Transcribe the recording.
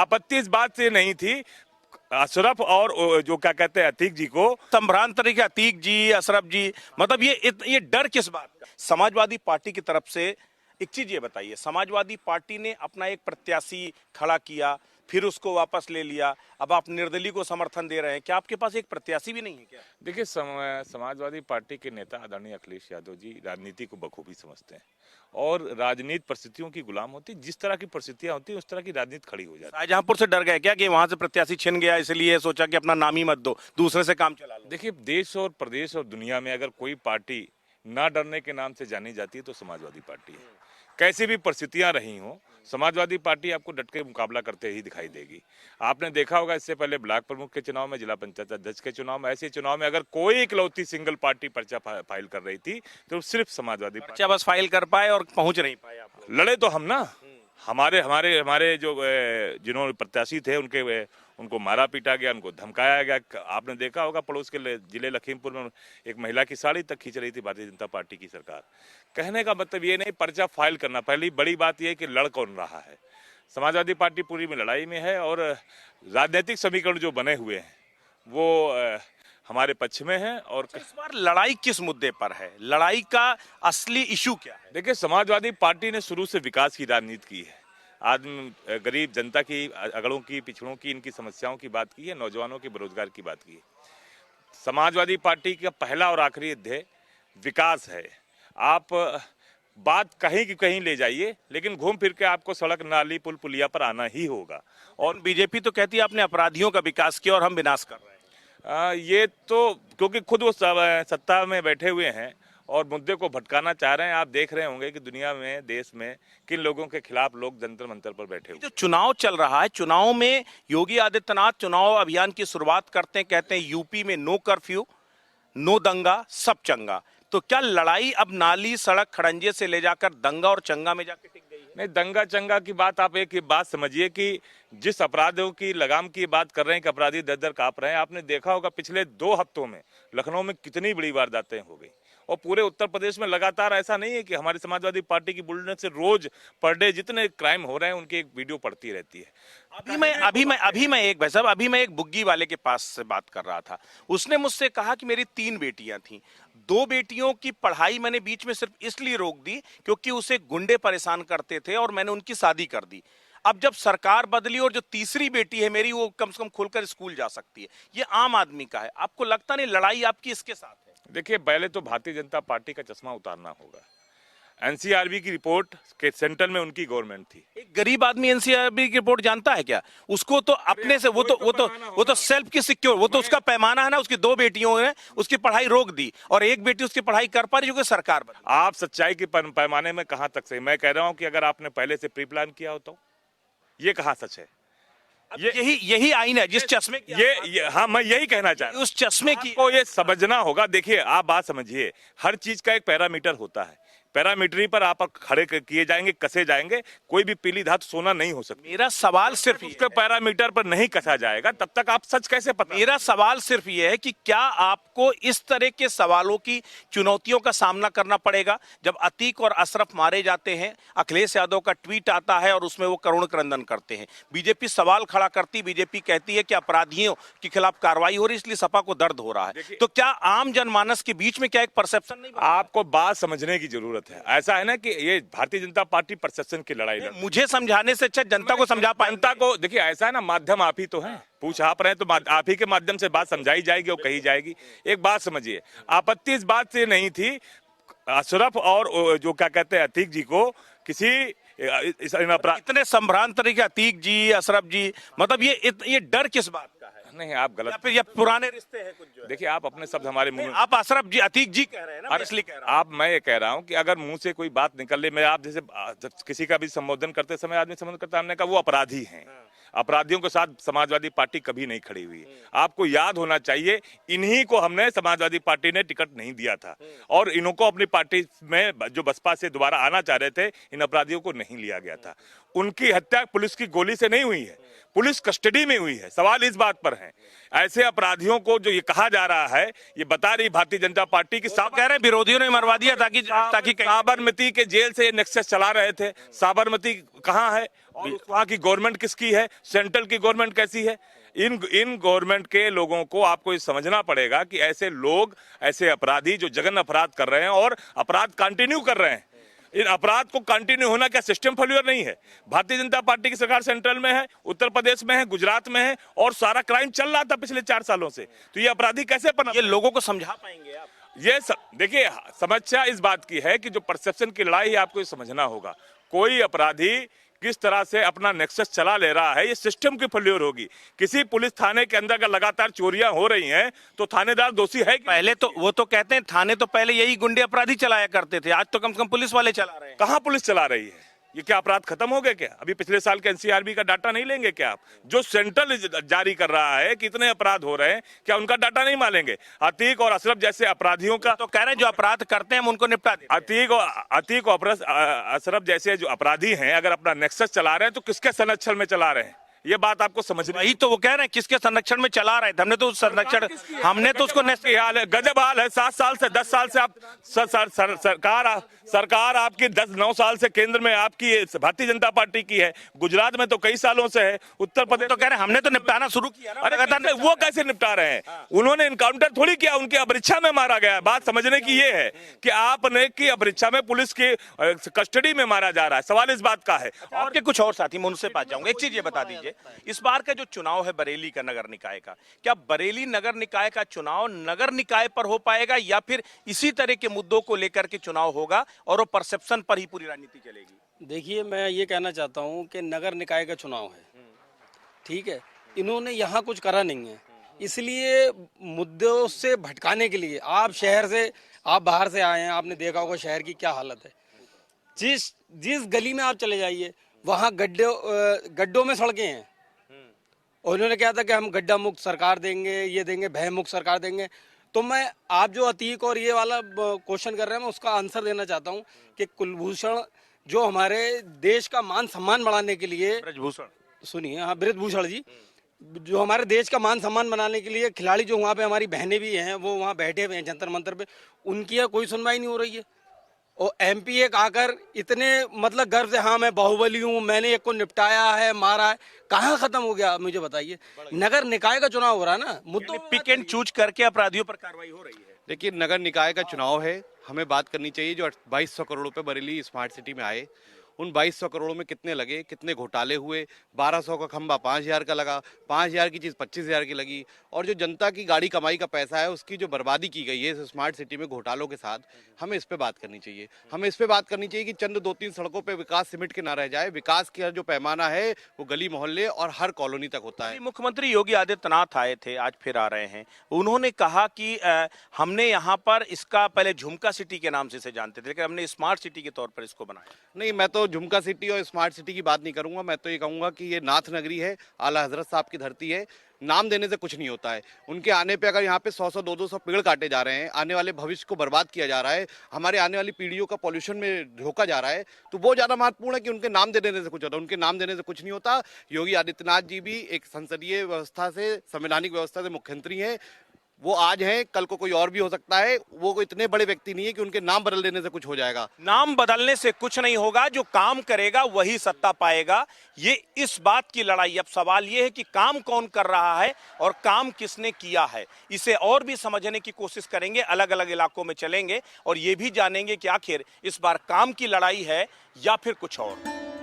आपत्ति इस बात से नहीं थी, अशरफ और जो क्या कहते हैं अतीक जी को संभ्रांत तरीके अतीक जी, अशरफ जी, मतलब ये डर किस बात का? समाजवादी पार्टी की तरफ से एक चीज ये बताइए, समाजवादी पार्टी ने अपना एक प्रत्याशी खड़ा किया, फिर उसको वापस ले लिया, अब आप निर्दलीय को समर्थन दे रहे हैं, क्या आपके पास एक प्रत्याशी भी नहीं है क्या? देखिए, समाजवादी पार्टी के नेता आदरणीय अखिलेश यादव जी राजनीति को बखूबी समझते हैं और राजनीति परिस्थितियों की गुलाम होती, जिस तरह की परिस्थितियां होती उस तरह की राजनीति खड़ी हो जाती है। शाहजहांपुर से डर गए क्या कि वहां से प्रत्याशी छिन गया, इसलिए सोचा कि अपना नाम ही मत दो, दूसरे से काम चला लो? देखिए, देश और प्रदेश और दुनिया में अगर कोई पार्टी ना डरने के नाम से जानी जाती है तो समाजवादी पार्टी है। कैसी भी परिस्थितियां रही हों, समाजवादी पार्टी आपको डट के मुकाबला करते ही दिखाई देगी। आपने देखा होगा इससे पहले ब्लॉक प्रमुख के चुनाव में, जिला पंचायत अध्यक्ष के चुनाव में, ऐसे चुनाव में अगर कोई इकलौती सिंगल पार्टी पर्चा फाइल कर रही थी तो सिर्फ समाजवादी पार्टी। बच्चा बस फाइल कर पाए और पहुंच नहीं पाए आप लोग। लड़े तो हम ना, हमारे हमारे हमारे जो जिन्होंने प्रत्याशी थे उनको मारा पीटा गया, उनको धमकाया गया। आपने देखा होगा पड़ोस के जिले लखीमपुर में एक महिला की साड़ी तक खींच रही थी भारतीय जनता पार्टी की सरकार। कहने का मतलब ये नहीं पर्चा फाइल करना, पहली बड़ी बात यह है कि लड़ कौन रहा है। समाजवादी पार्टी पूरी में लड़ाई में है और राजनीतिक समीकरण जो बने हुए हैं वो हमारे पक्ष में है। और इस बार लड़ाई किस मुद्दे पर है? लड़ाई का असली इशू क्या है? देखिए, समाजवादी पार्टी ने शुरू से विकास की राजनीति की है। आदमी गरीब जनता की, अगड़ों की, पिछड़ों की, इनकी समस्याओं की बात की है, नौजवानों की बेरोजगार की बात की है। समाजवादी पार्टी का पहला और आखिरी ध्येय विकास है। आप बात कहीं की कहीं ले जाइए, लेकिन घूम फिर के आपको सड़क, नाली, पुल पुलिया पर आना ही होगा। और बीजेपी तो कहती है आपने अपराधियों का विकास किया और हम विनाश कर रहे हैं। ये तो क्योंकि खुद वो सत्ता में बैठे हुए हैं और मुद्दे को भटकाना चाह रहे हैं। आप देख रहे होंगे कि दुनिया में, देश में किन लोगों के खिलाफ लोग जंतर मंतर पर बैठे हुए। जो चुनाव चल रहा है, चुनाव में योगी आदित्यनाथ चुनाव अभियान की शुरुआत करते हैं, कहते हैं यूपी में नो कर्फ्यू, नो दंगा, सब चंगा। तो क्या लड़ाई अब नाली, सड़क, खड़ंजे से ले जाकर दंगा और चंगा में जाकर टिक गई है? नहीं, दंगा चंगा की बात, आप एक बात समझिए कि जिस अपराधियों की लगाम की बात कर रहे हैं कि अपराधी दर दर कांप रहे हैं, आपने देखा होगा पिछले 2 हफ्तों में लखनऊ में कितनी बड़ी वारदातें हो गई। और पूरे उत्तर प्रदेश में लगातार ऐसा नहीं है कि हमारी समाजवादी पार्टी की बुलेटिन से रोज पर डे जितने क्राइम हो रहे हैं उनकी एक वीडियो पड़ती रहती है। अभी मैं एक बुग्गी वाले के पास से बात कर रहा था। उसने मुझसे कहा कि मेरी 3 बेटियां थी, 2 बेटियों की पढ़ाई मैंने बीच में सिर्फ इसलिए रोक दी क्योंकि उसे गुंडे परेशान करते थे और मैंने उनकी शादी कर दी। अब जब सरकार बदली और जो तीसरी बेटी है मेरी, वो कम से कम खुलकर स्कूल जा सकती है। ये आम आदमी का है। आपको लगता नहीं लड़ाई आपकी इसके साथ है? देखिए, पहले तो भारतीय जनता पार्टी का चश्मा उतारना होगा। एनसीआरबी की रिपोर्ट के सेंटर में उनकी गवर्नमेंट थी। एक गरीब आदमी एनसीआरबी की रिपोर्ट जानता है क्या? उसको तो अपने से वो तो सेल्फ की सिक्योर, वो तो उसका पैमाना है ना। उसकी 2 बेटियों ने उसकी पढ़ाई रोक दी और एक बेटी उसकी पढ़ाई कर पा रही है, सरकार बदली। आप सच्चाई के पैमाने में कहां तक सही? मैं कह रहा हूं कि अगर आपने पहले से प्री प्लान किया हो तो ये कहां सच है? यही आईन है जिस चश्मे की हाँ, मैं यही कहना चाह रहा हूं। उस चश्मे की को ये समझना होगा। देखिए, आप बात समझिए, हर चीज का एक पैरामीटर होता है। पैरामीटरी पर आप खड़े किए जाएंगे, कसे जाएंगे। कोई भी पीली धातु सोना नहीं हो सकती। मेरा सवाल सिर्फ उसके पैरामीटर पर नहीं कसा जाएगा तब तक आप सच कैसे पता? मेरा सवाल सिर्फ ये है कि क्या आपको इस तरह के सवालों की, चुनौतियों का सामना करना पड़ेगा? जब अतीक और अशरफ मारे जाते हैं, अखिलेश यादव का ट्वीट आता है और उसमें वो करुण क्रंदन करते हैं, बीजेपी सवाल खड़ा करती, बीजेपी कहती है कि अपराधियों के खिलाफ कार्रवाई हो रही, इसलिए सपा को दर्द हो रहा है। तो क्या आम जनमानस के बीच में क्या एक परसेप्शन नहीं? आपको बात समझने की जरूरत है। ऐसा है ना कि ये भारतीय जनता पार्टी परसेप्शन की लड़ाई लड़, मुझे समझाने से अच्छा जनता को समझा पाए। जनता को देखिए, ऐसा है ना, माध्यम आप ही तो हैं, पूछ आप रहे हैं तो आप ही के माध्यम से बात समझाई जाएगी और कही जाएगी। एक बात समझिए, आपत्ति इस बात से नहीं थी अशरफ और जो क्या कहते हैं अतीक जी को किसी इतने संभ्रांत तरीके अतीक जी, अशरफ जी, मतलब ये डर किस बात का है? नहीं, आप गलत, या फिर ये पुराने रिश्ते हैं कुछ जो? देखिए, आप अपने शब्द हमारे मुंह में, आप अशरफ जी, अतीक जी कह रहे हैं ना, इसलिए कह रहा हूं। मैं ये कह रहा हूं कि अगर मुंह से कोई बात निकल ले, मैं आप जैसे किसी का भी संबोधन करते समय आदमी संबोधन करता, हमने कहा वो अपराधी हैं। अपराधियों के साथ समाजवादी पार्टी कभी नहीं खड़ी हुई। आपको याद होना चाहिए, इन्हीं को हमने, समाजवादी पार्टी ने टिकट नहीं दिया था और इनको अपनी पार्टी में जो बसपा से दोबारा आना चाह रहे थे, इन अपराधियों को नहीं लिया गया था। उनकी हत्या पुलिस की गोली से नहीं हुई है, पुलिस कस्टडी में हुई है। सवाल इस बात पर है, ऐसे अपराधियों को जो ये कहा जा रहा है, ये बता रही भारतीय जनता पार्टी की कह रहे हैं विरोधियों ने मरवा दिया ताकि साबरमती के जेल से ये नेक्सस चला रहे थे। साबरमती कहाँ है और वहाँ की गवर्नमेंट किसकी है, सेंट्रल की गवर्नमेंट कैसी है? इन गवर्नमेंट के लोगों को आपको ये समझना पड़ेगा कि ऐसे लोग, ऐसे अपराधी जो जघन्य अपराध कर रहे हैं और अपराध कंटिन्यू कर रहे हैं, इन अपराध को कंटिन्यू होना क्या सिस्टम फेल्यूर नहीं है? भारतीय जनता पार्टी की सरकार सेंट्रल में है, उत्तर प्रदेश में है, गुजरात में है और सारा क्राइम चल रहा था पिछले 4 सालों से। तो ये अपराधी कैसे ये लोगों को समझा पाएंगे आप? ये देखिए, समस्या इस बात की है कि जो परसेप्शन की लड़ाई है आपको ये समझना होगा। कोई अपराधी किस तरह से अपना नेक्सस चला ले रहा है, ये सिस्टम की फेल्योर होगी। किसी पुलिस थाने के अंदर अगर लगातार चोरियां हो रही हैं तो थानेदार दोषी है कि? पहले तो वो तो कहते हैं थाने तो पहले यही गुंडे अपराधी चलाया करते थे, आज तो कम से कम पुलिस वाले चला रहे हैं। कहां पुलिस चला रही है? ये क्या अपराध खत्म हो गए क्या? अभी पिछले साल के एनसीआरबी का डाटा नहीं लेंगे क्या आप? जो सेंट्रल जारी कर रहा है कितने अपराध हो रहे हैं, क्या उनका डाटा नहीं मानेंगे? अतीक और अशरफ जैसे अपराधियों का तो कह रहे हैं जो अपराध करते हैं हम उनको निपटा देते हैं। अतीक और अशरफ जैसे जो अपराधी हैं, अगर अपना नेक्सस चला रहे हैं तो किसके संरक्षण में चला रहे हैं? ये बात आपको समझनी। वही तो वो कह रहे हैं किसके संरक्षण में चला रहे थे, हमने तो उसको हाल है, गजब हाल है। 7 साल से 10 साल से आप सरकार आपकी 9 साल से केंद्र में आपकी भारतीय जनता पार्टी की है, गुजरात में तो कई सालों से है, उत्तर प्रदेश तो कह रहे हैं हमने तो निपटाना शुरू किया ना। अरे वो कैसे निपटा रहे हैं? उन्होंने इनकाउंटर थोड़ी किया, उनकी अपरीक्षा में मारा गया। बात समझने की ये है कि आपने की अपरीक्षा में पुलिस की कस्टडी में मारा जा रहा है। सवाल इस बात का है। आपके कुछ और साथी, मैं उनसे पास जाऊंगा। एक चीज ये बता दीजिए, इस बार का जो चुनाव है बरेली का नगर निकाय का, क्या बरेली नगर निकाय का चुनाव नगर निकाय पर हो पाएगा या फिर इसी तरह के मुद्दों को लेकर के चुनाव होगा और वो परसेप्शन पर ही पूरी राजनीति चलेगी? देखिए, मैं ये कहना चाहता हूँ कि नगर निकाय का चुनाव है, ठीक है, इन्होंने यहाँ कुछ करा नहीं है, इसलिए मुद्दों से भटकाने के लिए आप बाहर से आए हैं, आपने देखा होगा शहर की क्या हालत है। जिस गली में आप चले जाइए वहाँ गड्ढों में सड़कें हैं और उन्होंने कहा था कि हम गड्ढा मुक्त सरकार देंगे, ये देंगे, भय मुक्त सरकार देंगे। तो मैं, आप जो अतीक और ये वाला क्वेश्चन कर रहे हैं, मैं उसका आंसर देना चाहता हूँ कि कुलभूषण जो हमारे देश का मान सम्मान बढ़ाने के लिए, ब्रजभूषण सुनिए, हाँ, बृजभूषण जी, जो हमारे देश का मान सम्मान बनाने के लिए खिलाड़ी जो वहाँ पे हमारी बहनें भी हैं, वो वहाँ बैठे हुए हैं जंतर मंतर पे, उनकी यहाँ कोई सुनवाई नहीं हो रही है। और एमपी एक आकर इतने मतलब गर्व से, हाँ मैं बाहुबली हूँ, मैंने एक को निपटाया है, मारा है, कहाँ खत्म हो गया मुझे बताइए? नगर निकाय का चुनाव हो रहा है ना, मुद्दों पिक एंड चूज करके अपराधियों पर कार्रवाई हो रही है। देखिए, नगर निकाय का चुनाव है, हमें बात करनी चाहिए। जो 2200 करोड़ रुपए बरेली स्मार्ट सिटी में आए, उन 2200 करोड़ में कितने लगे, कितने घोटाले हुए? 1200 का खंभा 5000 का लगा, 5000 की चीज़ 25000 की लगी, और जो जनता की गाड़ी कमाई का पैसा है उसकी जो बर्बादी की गई है इस स्मार्ट सिटी में घोटालों के साथ, हमें इस पे बात करनी चाहिए। हमें इस पे बात करनी चाहिए कि चंद 2-3 सड़कों पे विकास सिमट के ना रह जाए। विकास का जो पैमाना है वो गली मोहल्ले और हर कॉलोनी तक होता है। मुख्यमंत्री योगी आदित्यनाथ आए थे, आज फिर आ रहे हैं। उन्होंने कहा कि हमने यहाँ पर इसका पहले झुमका सिटी के नाम से इसे जानते थे, लेकिन हमने स्मार्ट सिटी के तौर पर इसको बनाया। नहीं, मैं तो झुमका सिटी और स्मार्ट सिटी की बात नहीं करूंगा। मैं तो ये कहूंगा कि ये नाथ नगरी है, आला हजरत साहब की धरती है। नाम देने से कुछ नहीं होता है। उनके आने पे अगर यहाँ पे 100-100 200 पेड़ काटे जा रहे हैं, आने वाले भविष्य को बर्बाद किया जा रहा है, हमारे आने वाली पीढ़ियों का पॉल्यूशन में झोंका जा रहा है, तो वो ज्यादा महत्वपूर्ण है कि उनके नाम देने से कुछ होता है। उनके नाम देने से कुछ नहीं होता। योगी आदित्यनाथ जी भी एक संसदीय व्यवस्था से, संवैधानिक व्यवस्था से मुख्यमंत्री हैं। वो आज हैं, कल को कोई और भी हो सकता है। वो कोई इतने बड़े व्यक्ति नहीं है कि उनके नाम बदल देने से कुछ हो जाएगा। नाम बदलने से कुछ नहीं होगा, जो काम करेगा वही सत्ता पाएगा। ये इस बात की लड़ाई। अब सवाल ये है कि काम कौन कर रहा है और काम किसने किया है, इसे और भी समझने की कोशिश करेंगे। अलग अलग इलाकों में चलेंगे और ये भी जानेंगे कि आखिर इस बार काम की लड़ाई है या फिर कुछ और।